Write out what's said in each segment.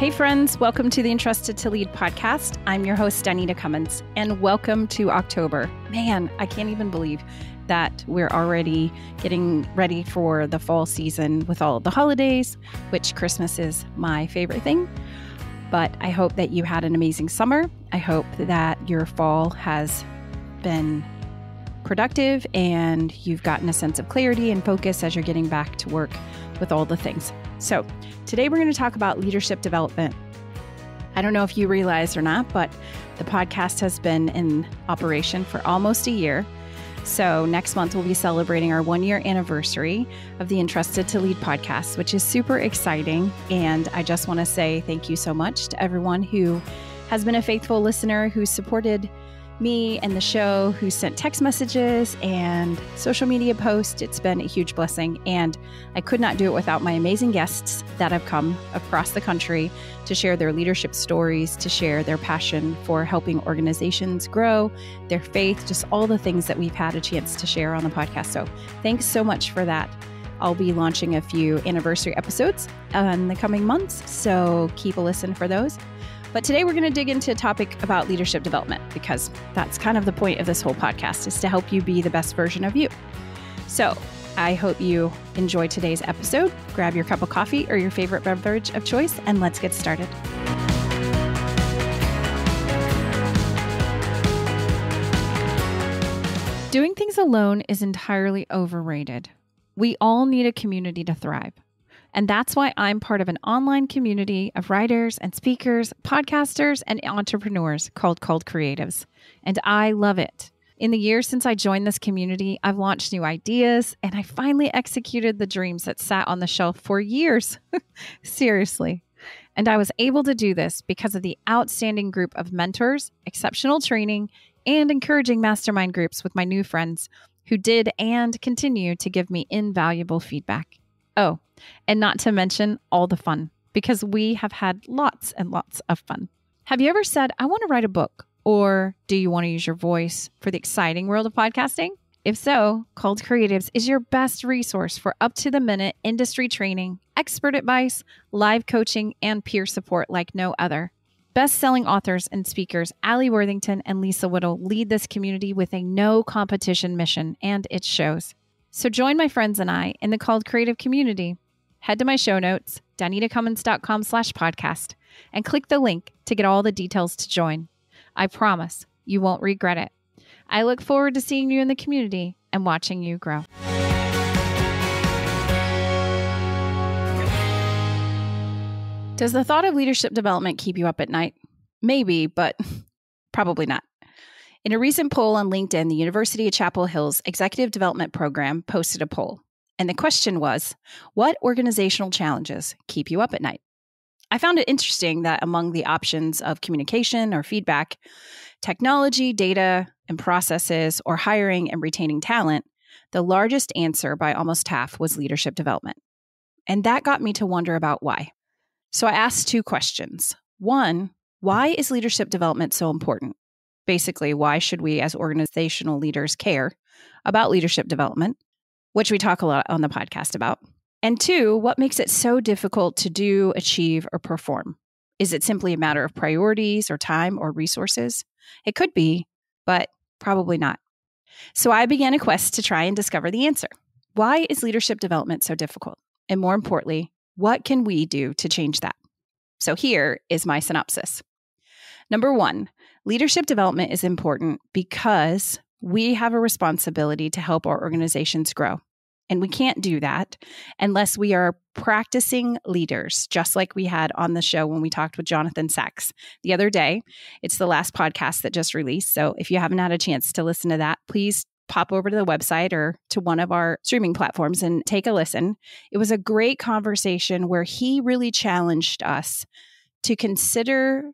Hey friends, welcome to the Entrusted to Lead podcast. I'm your host, Danita Cummins, and welcome to October. Man, I can't even believe that we're already getting ready for the fall season with all of the holidays, which Christmas is my favorite thing. But I hope that you had an amazing summer. I hope that your fall has been productive and you've gotten a sense of clarity and focus as you're getting back to work with all the things. So today we're going to talk about leadership development. I don't know if you realize or not, but the podcast has been in operation for almost a year. So next month, we'll be celebrating our 1-year anniversary of the Entrusted to Lead podcast, which is super exciting. And I just want to say thank you so much to everyone who has been a faithful listener, who supported me and the show, who sent text messages and social media posts. It's been a huge blessing. And I could not do it without my amazing guests that have come across the country to share their leadership stories, to share their passion for helping organizations grow, their faith, just all the things that we've had a chance to share on the podcast. So thanks so much for that. I'll be launching a few anniversary episodes in the coming months, so keep a listen for those. But today we're going to dig into a topic about leadership development, because that's kind of the point of this whole podcast, is to help you be the best version of you. So I hope you enjoy today's episode. Grab your cup of coffee or your favorite beverage of choice, and let's get started. Doing things alone is entirely overrated. We all need a community to thrive. And that's why I'm part of an online community of writers and speakers, podcasters, and entrepreneurs called Creatives. And I love it. In the years since I joined this community, I've launched new ideas, and I finally executed the dreams that sat on the shelf for years. Seriously. And I was able to do this because of the outstanding group of mentors, exceptional training, and encouraging mastermind groups with my new friends who did and continue to give me invaluable feedback. Oh, and not to mention all the fun, because we have had lots and lots of fun. Have you ever said, I want to write a book? Or do you want to use your voice for the exciting world of podcasting? If so, Called Creatives is your best resource for up-to-the-minute industry training, expert advice, live coaching, and peer support like no other. Best-selling authors and speakers Allie Worthington and Lisa Whittle lead this community with a no-competition mission, and it shows. So join my friends and I in the Called Creative community. Head to my show notes, danitacummins.com/podcast, and click the link to get all the details to join. I promise you won't regret it. I look forward to seeing you in the community and watching you grow. Does the thought of leadership development keep you up at night? Maybe, but probably not. In a recent poll on LinkedIn, the University of Chapel Hill's Executive Development Program posted a poll. And the question was, what organizational challenges keep you up at night? I found it interesting that among the options of communication or feedback, technology, data, and processes, or hiring and retaining talent, the largest answer by almost half was leadership development. And that got me to wonder about why. So I asked 2 questions. 1, why is leadership development so important? Basically, why should we as organizational leaders care about leadership development, which we talk a lot on the podcast about? And 2, what makes it so difficult to do, achieve, or perform? Is it simply a matter of priorities or time or resources? It could be, but probably not. So I began a quest to try and discover the answer. Why is leadership development so difficult? And more importantly, what can we do to change that? So here is my synopsis. Number 1, leadership development is important because we have a responsibility to help our organizations grow. And we can't do that unless we are practicing leaders, just like we had on the show when we talked with Jonathan Sachs the other day. It's the last podcast that just released. So if you haven't had a chance to listen to that, please pop over to the website or to one of our streaming platforms and take a listen. It was a great conversation where he really challenged us to consider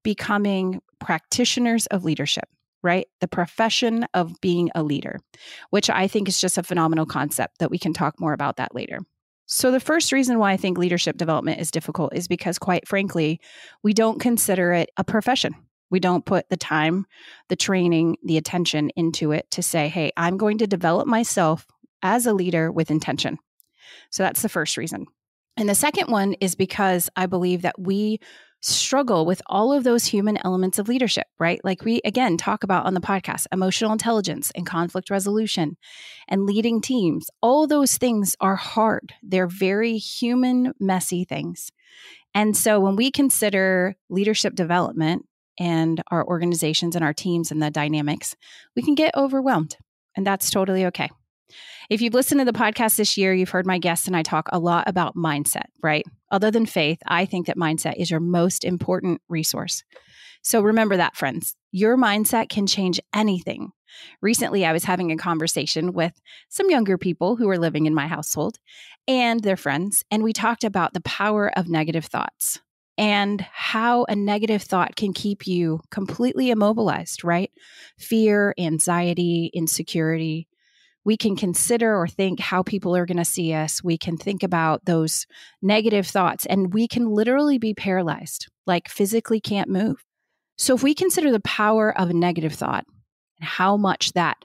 becoming practitioners of leadership, right? The profession of being a leader, which I think is just a phenomenal concept that we can talk more about that later. So the first reason why I think leadership development is difficult is because, quite frankly, we don't consider it a profession. We don't put the time, the training, the attention into it to say, hey, I'm going to develop myself as a leader with intention. So that's the first reason. And the second one is because I believe that we struggle with all of those human elements of leadership, right? Like we, again, talk about on the podcast, emotional intelligence and conflict resolution and leading teams. All those things are hard. They're very human, messy things. And so when we consider leadership development and our organizations and our teams and the dynamics, we can get overwhelmed. And that's totally okay. If you've listened to the podcast this year, you've heard my guests and I talk a lot about mindset, right? Other than faith, I think that mindset is your most important resource. So remember that, friends. Your mindset can change anything. Recently, I was having a conversation with some younger people who were living in my household and their friends, and we talked about the power of negative thoughts and how a negative thought can keep you completely immobilized, right? Fear, anxiety, insecurity. We can consider or think how people are going to see us. We can think about those negative thoughts, and we can literally be paralyzed, like physically can't move. So if we consider the power of a negative thought and how much that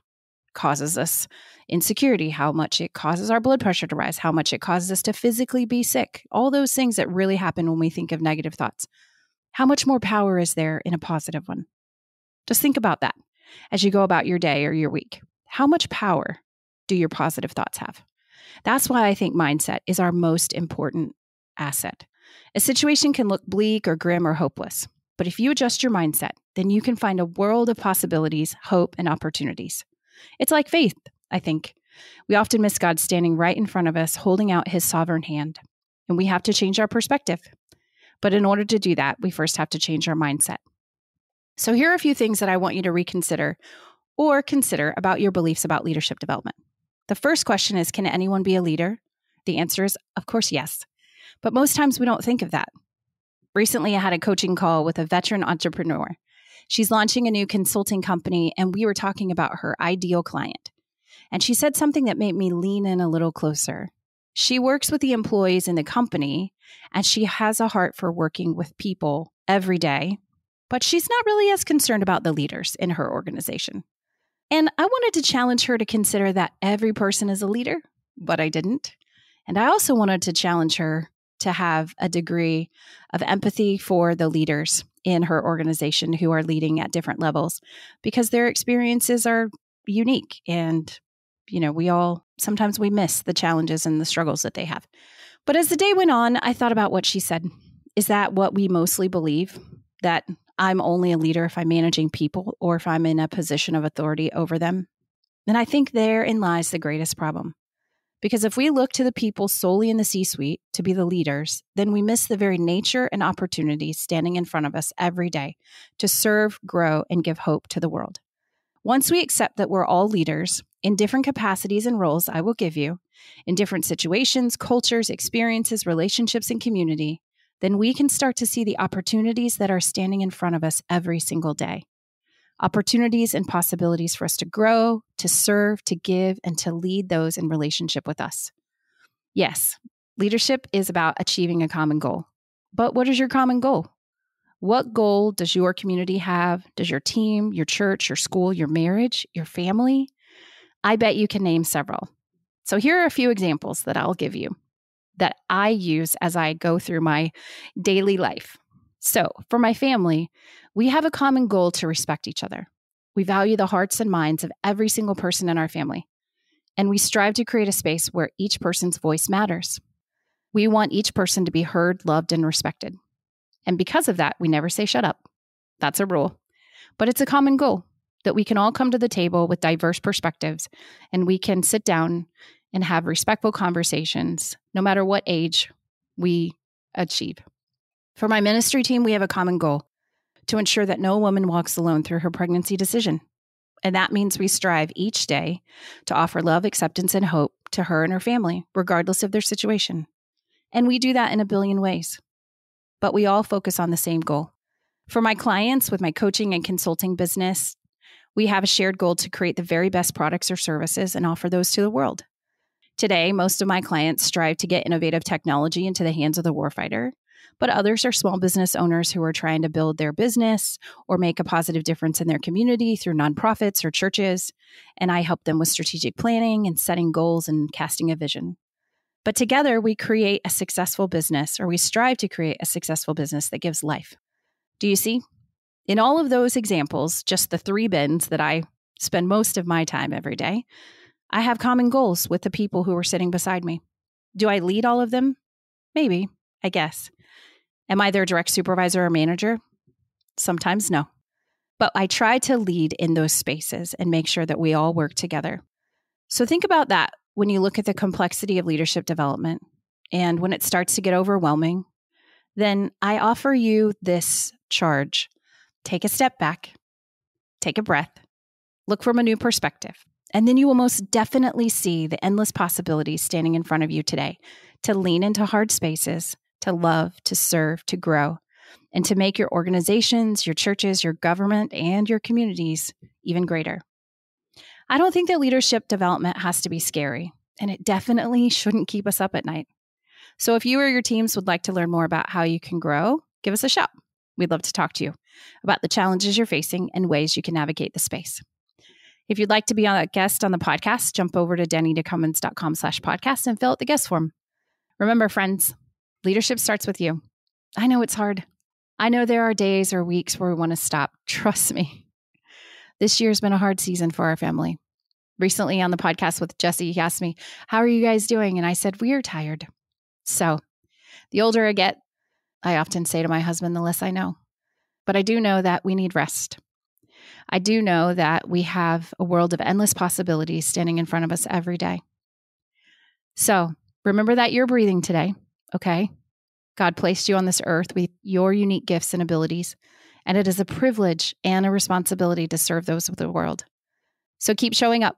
causes us insecurity, how much it causes our blood pressure to rise, how much it causes us to physically be sick, all those things that really happen when we think of negative thoughts, how much more power is there in a positive one? Just think about that as you go about your day or your week. How much power do your positive thoughts have? That's why I think mindset is our most important asset. A situation can look bleak or grim or hopeless, but if you adjust your mindset, then you can find a world of possibilities, hope, and opportunities. It's like faith, I think. We often miss God standing right in front of us, holding out his sovereign hand, and we have to change our perspective. But in order to do that, we first have to change our mindset. So here are a few things that I want you to reconsider or consider about your beliefs about leadership development. The first question is, can anyone be a leader? The answer is, of course, yes. But most times we don't think of that. Recently, I had a coaching call with a veteran entrepreneur. She's launching a new consulting company, and we were talking about her ideal client. And she said something that made me lean in a little closer. She works with the employees in the company, and she has a heart for working with people every day, but she's not really as concerned about the leaders in her organization. And I wanted to challenge her to consider that every person is a leader, but I didn't. And I also wanted to challenge her to have a degree of empathy for the leaders in her organization who are leading at different levels, because their experiences are unique. And, sometimes we miss the challenges and the struggles that they have. But as the day went on, I thought about what she said. Is that what we mostly believe? That I'm only a leader if I'm managing people or if I'm in a position of authority over them? And I think therein lies the greatest problem. Because if we look to the people solely in the C-suite to be the leaders, then we miss the very nature and opportunities standing in front of us every day to serve, grow, and give hope to the world. Once we accept that we're all leaders in different capacities and roles I will give you, in different situations, cultures, experiences, relationships, and community, then we can start to see the opportunities that are standing in front of us every single day. Opportunities and possibilities for us to grow, to serve, to give, and to lead those in relationship with us. Yes, leadership is about achieving a common goal. But what is your common goal? What goal does your community have? Does your team, your church, your school, your marriage, your family? I bet you can name several. So here are a few examples that I'll give you that I use as I go through my daily life. So for my family, we have a common goal to respect each other. We value the hearts and minds of every single person in our family, and we strive to create a space where each person's voice matters. We want each person to be heard, loved, and respected. And because of that, we never say shut up. That's a rule. But it's a common goal that we can all come to the table with diverse perspectives, and we can sit down and have respectful conversations, no matter what age we achieve. For my ministry team, we have a common goal to ensure that no woman walks alone through her pregnancy decision. And that means we strive each day to offer love, acceptance, and hope to her and her family, regardless of their situation. And we do that in a billion ways. But we all focus on the same goal. For my clients with my coaching and consulting business, we have a shared goal to create the very best products or services and offer those to the world. Today, most of my clients strive to get innovative technology into the hands of the warfighter, but others are small business owners who are trying to build their business or make a positive difference in their community through nonprofits or churches, and I help them with strategic planning and setting goals and casting a vision. But together we create a successful business, or we strive to create a successful business that gives life. Do you see? In all of those examples, just the 3 bins that I spend most of my time every day, I have common goals with the people who are sitting beside me. Do I lead all of them? Maybe, I guess. Am I their direct supervisor or manager? Sometimes no. But I try to lead in those spaces and make sure that we all work together. So think about that when you look at the complexity of leadership development. And when it starts to get overwhelming, then I offer you this charge. Take a step back, take a breath, look from a new perspective, and then you will most definitely see the endless possibilities standing in front of you today to lean into hard spaces, to love, to serve, to grow, and to make your organizations, your churches, your government, and your communities even greater. I don't think that leadership development has to be scary, and it definitely shouldn't keep us up at night. So if you or your teams would like to learn more about how you can grow, give us a shout. We'd love to talk to you about the challenges you're facing and ways you can navigate the space. If you'd like to be a guest on the podcast, jump over to danitacummins.com/podcast and fill out the guest form. Remember, friends, leadership starts with you. I know it's hard. I know there are days or weeks where we want to stop. Trust me. This year's been a hard season for our family. Recently on the podcast with Jesse, he asked me, how are you guys doing? And I said, we are tired. So the older I get, I often say to my husband, the less I know. But I do know that we need rest. I do know that we have a world of endless possibilities standing in front of us every day. So remember that you're breathing today, okay? God placed you on this earth with your unique gifts and abilities, and it is a privilege and a responsibility to serve those of the world. So keep showing up,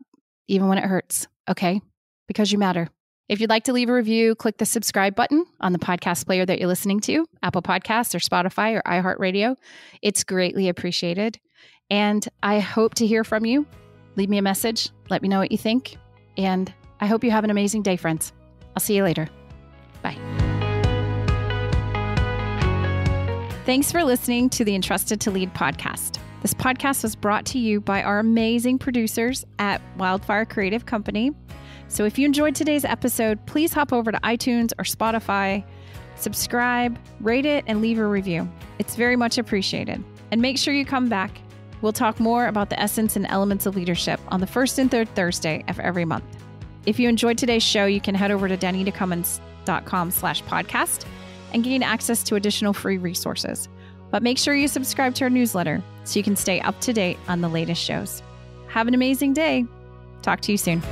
even when it hurts, okay? Because you matter. If you'd like to leave a review, click the subscribe button on the podcast player that you're listening to, Apple Podcasts or Spotify or iHeartRadio. It's greatly appreciated. And I hope to hear from you. Leave me a message. Let me know what you think. And I hope you have an amazing day, friends. I'll see you later. Bye. Thanks for listening to the Entrusted to Lead podcast. This podcast was brought to you by our amazing producers at Wildfire Creative Company. So if you enjoyed today's episode, please hop over to iTunes or Spotify, subscribe, rate it, and leave a review. It's very much appreciated. And make sure you come back. We'll talk more about the essence and elements of leadership on the first and third Thursday of every month. If you enjoyed today's show, you can head over to danitacummins.com/podcast and gain access to additional free resources. But make sure you subscribe to our newsletter so you can stay up to date on the latest shows. Have an amazing day. Talk to you soon.